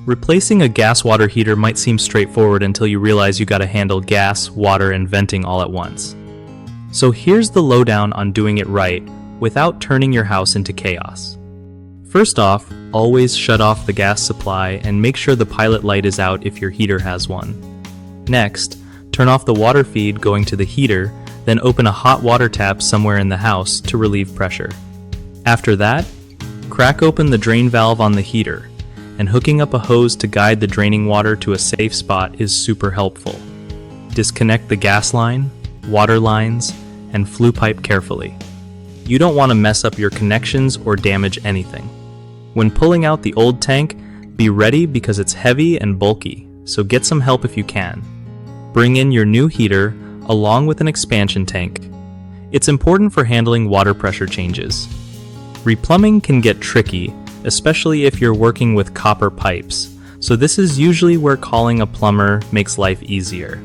Replacing a gas water heater might seem straightforward until you realize you gotta handle gas, water, and venting all at once. So here's the lowdown on doing it right without turning your house into chaos. First off, always shut off the gas supply and make sure the pilot light is out if your heater has one. Next, turn off the water feed going to the heater, then open a hot water tap somewhere in the house to relieve pressure. After that, crack open the drain valve on the heater, and hooking up a hose to guide the draining water to a safe spot is super helpful. Disconnect the gas line, water lines, and flue pipe carefully. You don't want to mess up your connections or damage anything. When pulling out the old tank, be ready because it's heavy and bulky, so get some help if you can. Bring in your new heater along with an expansion tank. It's important for handling water pressure changes. Replumbing can get tricky, especially if you're working with copper pipes, so this is usually where calling a plumber makes life easier.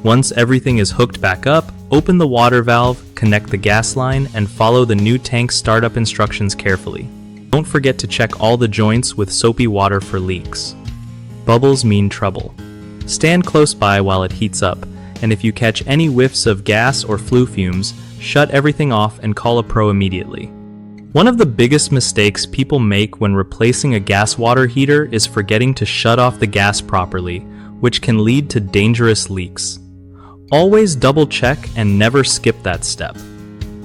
Once everything is hooked back up, open the water valve, connect the gas line, and follow the new tank startup instructions carefully. Don't forget to check all the joints with soapy water for leaks. Bubbles mean trouble. Stand close by while it heats up, and if you catch any whiffs of gas or flue fumes, shut everything off and call a pro immediately. One of the biggest mistakes people make when replacing a gas water heater is forgetting to shut off the gas properly, which can lead to dangerous leaks. Always double check and never skip that step.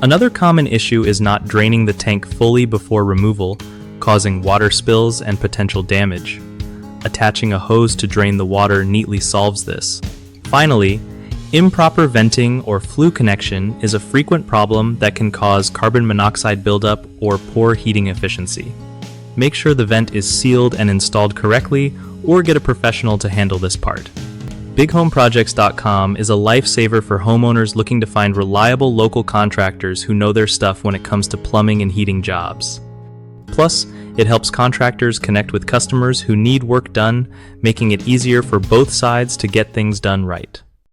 Another common issue is not draining the tank fully before removal, causing water spills and potential damage. Attaching a hose to drain the water neatly solves this. Finally, improper venting or flue connection is a frequent problem that can cause carbon monoxide buildup or poor heating efficiency. Make sure the vent is sealed and installed correctly, or get a professional to handle this part. BigHomeProjects.com is a lifesaver for homeowners looking to find reliable local contractors who know their stuff when it comes to plumbing and heating jobs. Plus, it helps contractors connect with customers who need work done, making it easier for both sides to get things done right.